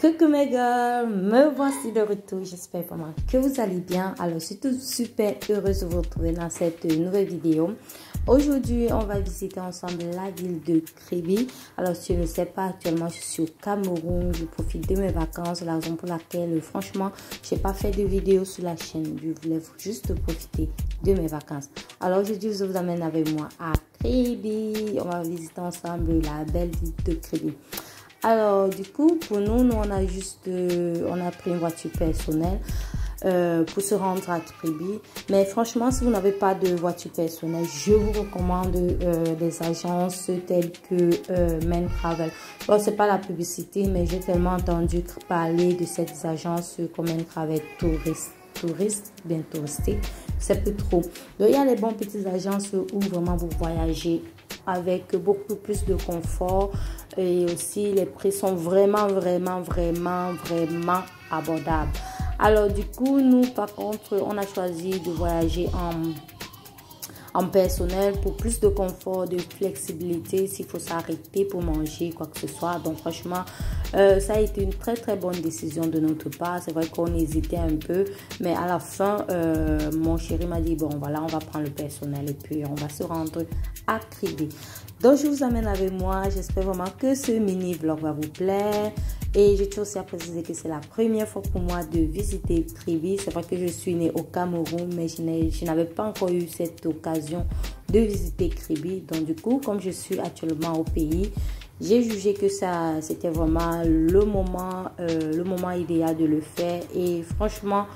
Coucou mes gars, me voici de retour, j'espère vraiment que vous allez bien. Alors je suis tout super heureuse de vous retrouver dans cette nouvelle vidéo. Aujourd'hui on va visiter ensemble la ville de Kribi. Alors si je ne sais pas, actuellement je suis au Cameroun, je profite de mes vacances, la raison pour laquelle franchement je n'ai pas fait de vidéo sur la chaîne. Je voulais juste profiter de mes vacances. Alors aujourd'hui je vous amène avec moi à Kribi, on va visiter ensemble la belle ville de Kribi. Alors, du coup, pour nous on a juste, on a pris une voiture personnelle pour se rendre à Kribi. Mais franchement, si vous n'avez pas de voiture personnelle, je vous recommande des agences telles que Men Travel. Bon, c'est pas la publicité, mais j'ai tellement entendu parler de cette agence comme Men Travel bien touristique, c'est plus trop. Donc, il y a les bonnes petites agences où vraiment vous voyagez avec beaucoup plus de confort et aussi les prix sont vraiment abordables. Alors du coup, nous par contre, on a choisi de voyager en personnel pour plus de confort, de flexibilité, s'il faut s'arrêter pour manger, quoi que ce soit. Donc franchement, ça a été une très bonne décision de notre part. C'est vrai qu'on hésitait un peu, mais à la fin, mon chéri m'a dit, bon voilà, on va prendre le personnel et puis on va se rendre à Kribi. Donc je vous amène avec moi, j'espère vraiment que ce mini vlog va vous plaire. Et je tiens aussi à préciser que c'est la première fois pour moi de visiter Kribi. C'est vrai que je suis née au Cameroun, mais je n'avais pas encore eu cette occasion de visiter Kribi. Donc du coup, comme je suis actuellement au pays, j'ai jugé que ça c'était vraiment le moment idéal de le faire. Et franchement,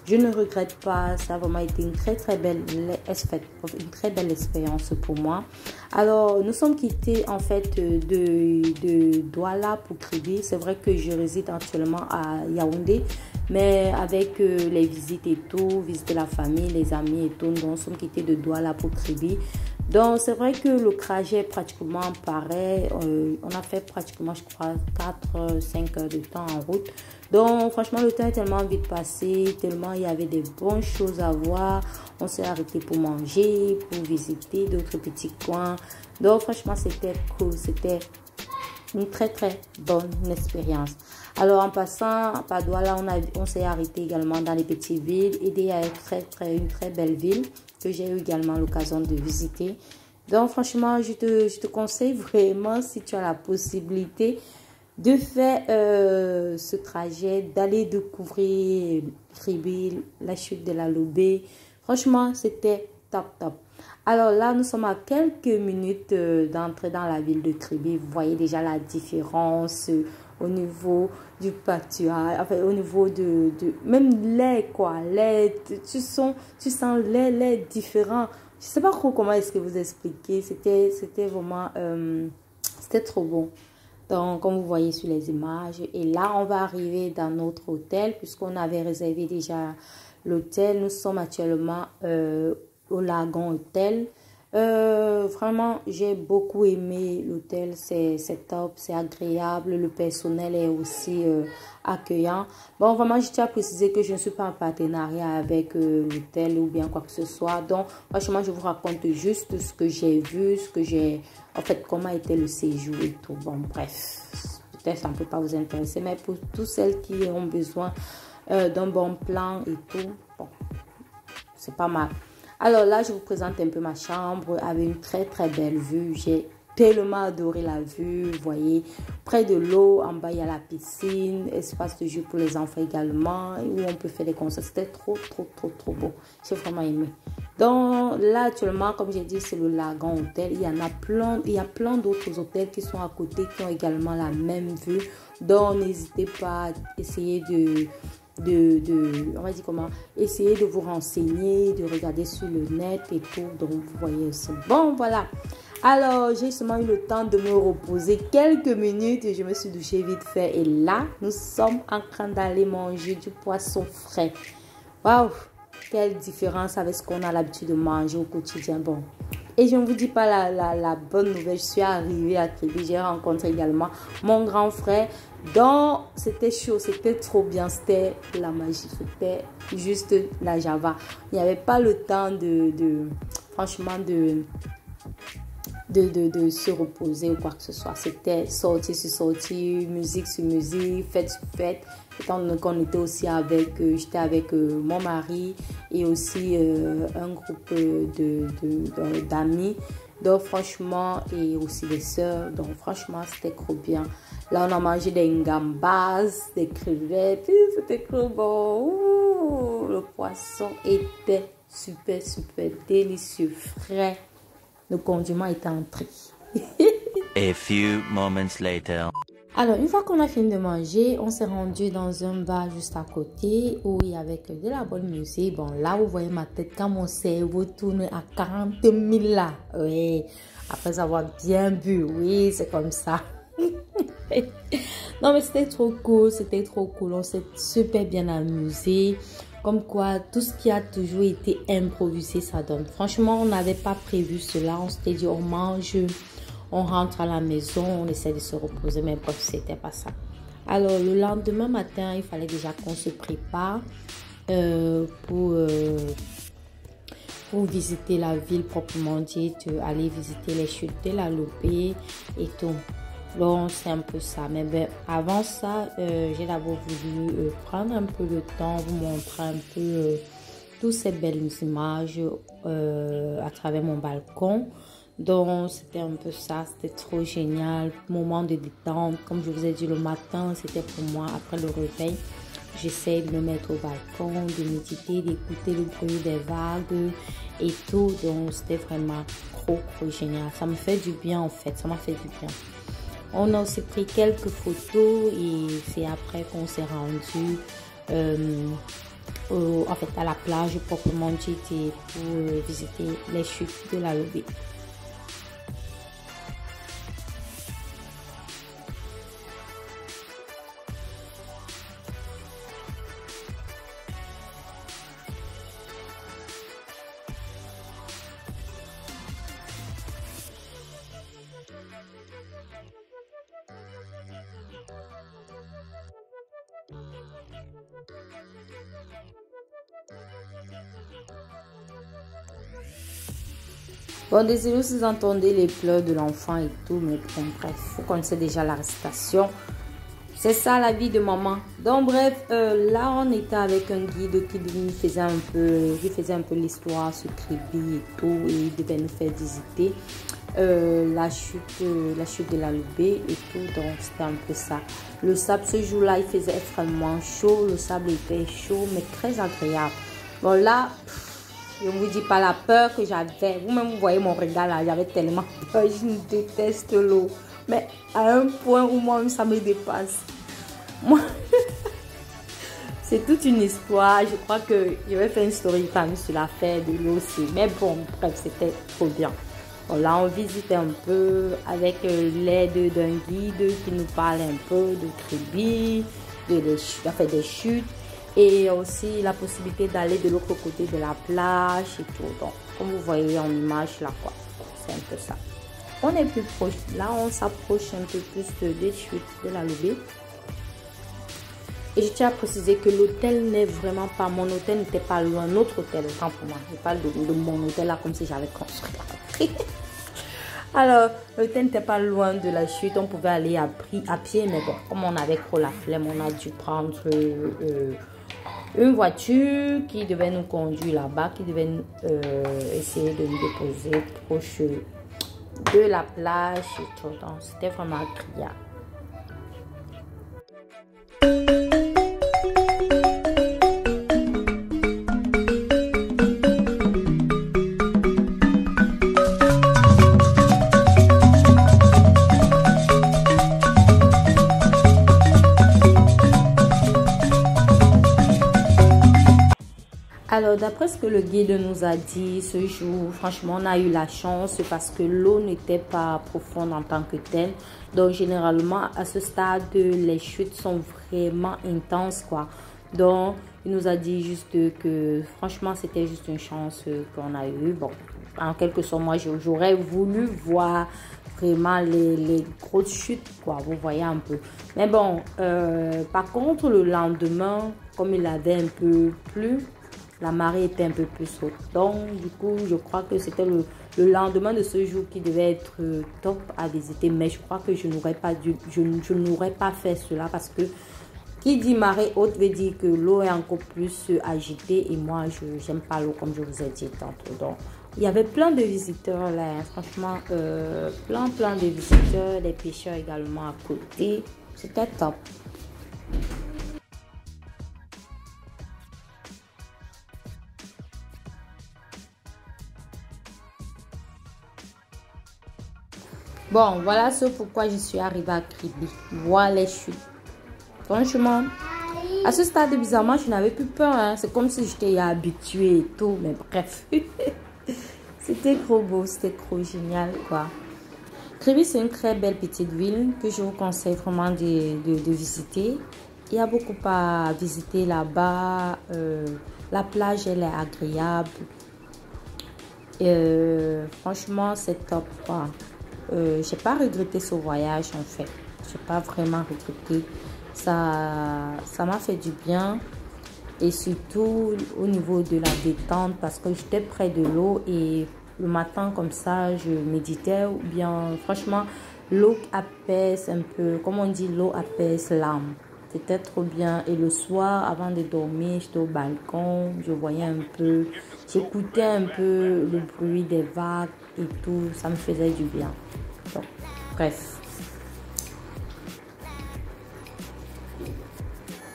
je ne regrette pas, ça a vraiment été une très belle expérience pour moi. Alors, nous sommes quittés en fait de Douala pour Kribi. C'est vrai que je réside actuellement à Yaoundé, mais avec les visites et tout, visiter la famille, les amis et tout, nous sommes quittés de Douala pour Kribi. Donc, c'est vrai que le trajet est pratiquement pareil. On a fait pratiquement, je crois, 4-5 heures de temps en route. Donc, franchement, le temps est tellement vite passé, tellement il y avait des bonnes choses à voir. On s'est arrêté pour manger, pour visiter d'autres petits coins. Donc, franchement, c'était cool. C'était une très bonne expérience. Alors, en passant par Douala, on s'est arrêté également dans les petites villes. Idé a une très belle ville que j'ai eu également l'occasion de visiter. Donc, franchement, je te conseille vraiment, si tu as la possibilité de faire ce trajet, d'aller découvrir Kribi, la chute de la Lobé. Franchement, c'était top. Alors là, nous sommes à quelques minutes d'entrer dans la ville de Kribi. Vous voyez déjà la différence au niveau du pâturage, enfin au niveau de même l'air quoi. L'air, tu sens l'air différent. Je sais pas trop comment est-ce que vous expliquer. C'était vraiment, c'était trop bon. Donc, comme vous voyez sur les images. Et là, on va arriver dans notre hôtel puisqu'on avait réservé déjà l'hôtel. Nous sommes actuellement au Lagon Hôtel. Vraiment, j'ai beaucoup aimé l'hôtel. C'est top, c'est agréable. Le personnel est aussi accueillant. Bon, vraiment, je tiens à préciser que je ne suis pas en partenariat avec l'hôtel ou bien quoi que ce soit. Donc, franchement, je vous raconte juste ce que j'ai vu, en fait, comment était le séjour et tout. Bon, bref, peut-être ça ne peut pas vous intéresser, mais pour tous celles qui ont besoin d'un bon plan et tout, bon, c'est pas mal. Alors là, je vous présente un peu ma chambre avec une très belle vue. J'ai tellement adoré la vue. Vous voyez, près de l'eau, en bas, il y a la piscine, espace de jeu pour les enfants également, où on peut faire des concerts. C'était trop beau. J'ai vraiment aimé. Donc là, actuellement, comme j'ai dit, c'est le Lagon Hôtel. Il y a plein d'autres hôtels qui sont à côté, qui ont également la même vue. Donc, n'hésitez pas à essayer on va dire comment, essayer de vous renseigner, de regarder sur le net et tout. Donc vous voyez aussi. Bon, voilà. Alors j'ai seulement eu le temps de me reposer quelques minutes et je me suis douchée vite fait. Et là, nous sommes en train d'aller manger du poisson frais. Waouh, quelle différence avec ce qu'on a l'habitude de manger au quotidien. Bon. Et je ne vous dis pas la bonne nouvelle, je suis arrivée à Kribi, j'ai rencontré également mon grand frère. Donc, c'était chaud, c'était trop bien, c'était la magie, c'était juste la Java. Il n'y avait pas le temps franchement, de se reposer ou quoi que ce soit. C'était sortie sur sortie, musique sur musique, fête sur fête. Étant donné qu'on était aussi avec, j'étais avec mon mari et aussi un groupe d'amis. Donc franchement, et aussi des sœurs. Donc franchement, c'était trop bien. Là, on a mangé des gambas, des crevettes. C'était trop bon. Ouh, le poisson était super, super délicieux, frais. Le condiment était entré. A few moments later. Alors, une fois qu'on a fini de manger, on s'est rendu dans un bar juste à côté où il y avait de la bonne musique. Bon, là, vous voyez ma tête quand mon cerveau tourne à 40 000 là. Oui, après avoir bien bu. Oui, c'est comme ça. Non, mais c'était trop cool. C'était trop cool. On s'est super bien amusé. Comme quoi, tout ce qui a toujours été improvisé, ça donne. Franchement, on n'avait pas prévu cela. On s'était dit, on mange, on rentre à la maison, on essaie de se reposer. Mais bref, c'était pas ça. Alors, le lendemain matin, il fallait déjà qu'on se prépare pour visiter la ville proprement dite, aller visiter les chutes de la Lobé et tout. Donc, c'est un peu ça. Mais ben, avant ça, j'ai d'abord voulu prendre un peu le temps, vous montrer un peu toutes ces belles images à travers mon balcon. Donc, c'était un peu ça. C'était trop génial. Moment de détente. Comme je vous ai dit, le matin, c'était pour moi, après le réveil, j'essaie de me mettre au balcon, de méditer, d'écouter le bruit des vagues et tout. Donc, c'était vraiment trop génial. Ça me fait du bien, en fait. Ça m'a fait du bien. On a aussi pris quelques photos et c'est après qu'on s'est rendu en fait, à la plage proprement dite pour visiter les chutes de la Lobé. Bon, désolé si vous entendez les pleurs de l'enfant et tout, mais bon, bref, vous connaissez déjà la récitation. C'est ça la vie de maman. Donc bref, là on était avec un guide qui lui faisait un peu l'histoire sur Kribi et tout, et il devait nous faire visiter la chute de la Lobé et tout. Donc c'était un peu ça. Le sable ce jour-là, il faisait extrêmement chaud, le sable était chaud mais très agréable. Bon là, je ne vous dis pas la peur que j'avais. Vous-même, vous voyez mon regard là. J'avais tellement peur. Je déteste l'eau. Mais à un point où moi, ça me dépasse. Moi, c'est toute une histoire. Je crois que je vais faire une story time sur l'affaire de l'eau aussi. Mais bon, bref, c'était trop bien. Bon, là, on visite un peu avec l'aide d'un guide qui nous parle un peu de Kribi, des chutes. Et aussi la possibilité d'aller de l'autre côté de la plage et tout. Donc, comme vous voyez en image là, quoi. C'est un peu ça. On est plus proche. Là, on s'approche un peu plus des chutes de la Lobé. Et je tiens à préciser que l'hôtel n'est vraiment pas... Mon hôtel n'était pas loin. Notre hôtel, autant pour moi. Je parle de mon hôtel là comme si j'avais construit. Alors, l'hôtel n'était pas loin de la chute. On pouvait aller à pied. Mais bon, comme on avait trop la flemme, on a dû prendre... une voiture qui devait nous conduire là-bas, qui devait essayer de nous déposer proche de la plage et tout. Donc, c'était vraiment agréable. Alors, d'après ce que le guide nous a dit ce jour, franchement, on a eu la chance parce que l'eau n'était pas profonde en tant que telle. Donc, généralement, à ce stade, les chutes sont vraiment intenses, quoi. Donc, il nous a dit juste que, franchement, c'était juste une chance qu'on a eue. Bon, en quelque sorte, moi, j'aurais voulu voir vraiment les grosses chutes, quoi. Vous voyez un peu. Mais bon, par contre, le lendemain, comme il avait un peu plu, la marée était un peu plus haute. Donc, du coup, je crois que c'était le lendemain de ce jour qui devait être top à visiter. Mais je crois que je n'aurais pas fait cela parce que qui dit marée haute veut dire que l'eau est encore plus agitée. Et moi, je n'aime pas l'eau comme je vous ai dit tantôt. Donc, il y avait plein de visiteurs là. Hein. Franchement, plein de visiteurs, des pêcheurs également à côté. C'était top. Bon, voilà ce pourquoi je suis arrivée à Kribi. Voir les chutes. Franchement, à ce stade, bizarrement, je n'avais plus peur. Hein. C'est comme si j'étais habituée et tout. Mais bref, c'était trop beau, c'était trop génial, quoi. Kribi, c'est une très belle petite ville que je vous conseille vraiment de visiter. Il y a beaucoup à visiter là-bas. La plage, elle est agréable. Franchement, c'est top, quoi. J'ai pas regretté ce voyage en fait. J'ai pas vraiment regretté. Ça m'a fait du bien. Et surtout au niveau de la détente parce que j'étais près de l'eau et le matin comme ça je méditais ou bien franchement l'eau apaise un peu. Comme on dit, l'eau apaise l'âme. C'était trop bien. Et le soir avant de dormir, j'étais au balcon. Je voyais un peu. J'écoutais un peu le bruit des vagues et tout. Ça me faisait du bien. Donc, bref.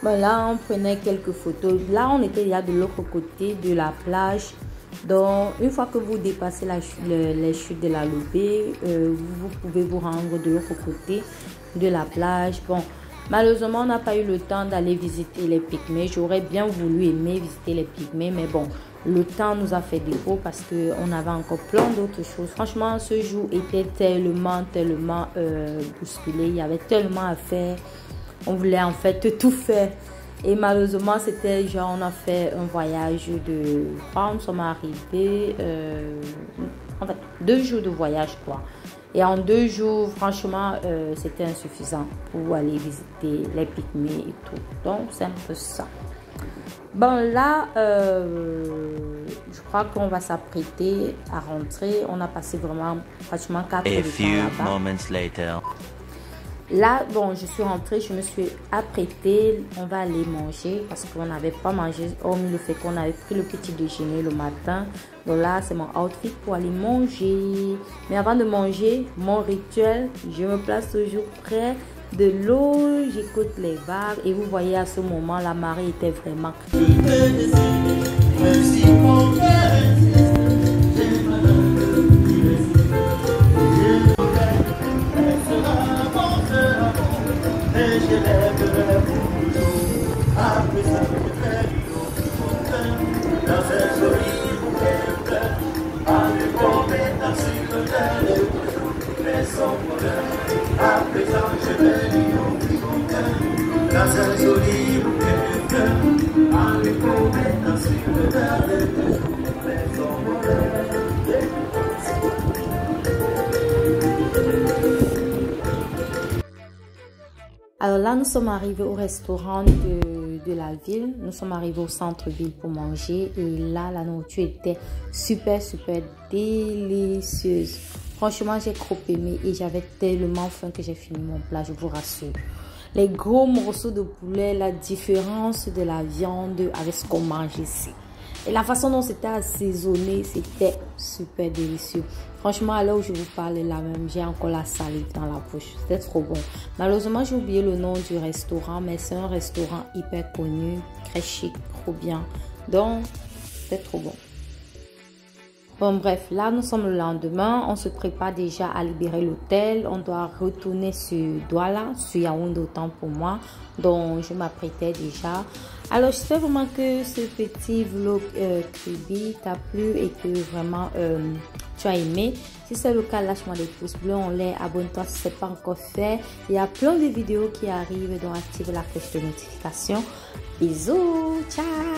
Bon, là, on prenait quelques photos. Là, on était déjà de l'autre côté de la plage. Donc, une fois que vous dépassez les chutes de la Lobé, vous pouvez vous rendre de l'autre côté de la plage. Bon, malheureusement, on n'a pas eu le temps d'aller visiter les pygmées. J'aurais bien voulu aimer visiter les pygmées, mais bon, le temps nous a fait défaut parce qu'on avait encore plein d'autres choses. Franchement, ce jour était tellement bousculé. Il y avait tellement à faire. On voulait en fait tout faire. Et malheureusement, c'était genre, on a fait un voyage de... Nous sommes arrivés... en fait, 2 jours de voyage, quoi. Et en 2 jours, franchement, c'était insuffisant pour aller visiter les pygmées et tout. Donc, c'est un peu ça. Bon, là, je crois qu'on va s'apprêter à rentrer. On a passé vraiment pratiquement 4 heures de temps là-bas. Là, bon, je suis rentrée, je me suis apprêtée. On va aller manger parce qu'on n'avait pas mangé, hormis le fait qu'on avait pris le petit déjeuner le matin. Donc là, c'est mon outfit pour aller manger. Mais avant de manger, mon rituel, je me place toujours près de l'eau. J'écoute les vagues et vous voyez à ce moment, la marée était vraiment Alors là, nous sommes arrivés au restaurant de la ville. Nous sommes arrivés au centre-ville pour manger. Et là, la nourriture était super délicieuse. Franchement, j'ai trop aimé et j'avais tellement faim que j'ai fini mon plat, je vous rassure. Les gros morceaux de poulet, la différence de la viande avec ce qu'on mange ici. Et la façon dont c'était assaisonné, c'était super délicieux. Franchement, à l'heure où je vous parle là même, j'ai encore la salive dans la bouche. C'était trop bon. Malheureusement, j'ai oublié le nom du restaurant, mais c'est un restaurant hyper connu, très chic, trop bien. Donc, c'était trop bon. Bon, bref, là, nous sommes le lendemain. On se prépare déjà à libérer l'hôtel. On doit retourner sur Douala, sur Yaoundé autant pour moi. Donc, je m'apprêtais déjà. Alors, j'espère vraiment que ce petit vlog Kribi t'a plu et que vraiment tu as aimé. Si c'est le cas, lâche-moi des pouces bleus en l'air. Abonne-toi si ce n'est pas encore fait. Il y a plein de vidéos qui arrivent, donc active la cloche de notification. Bisous, ciao!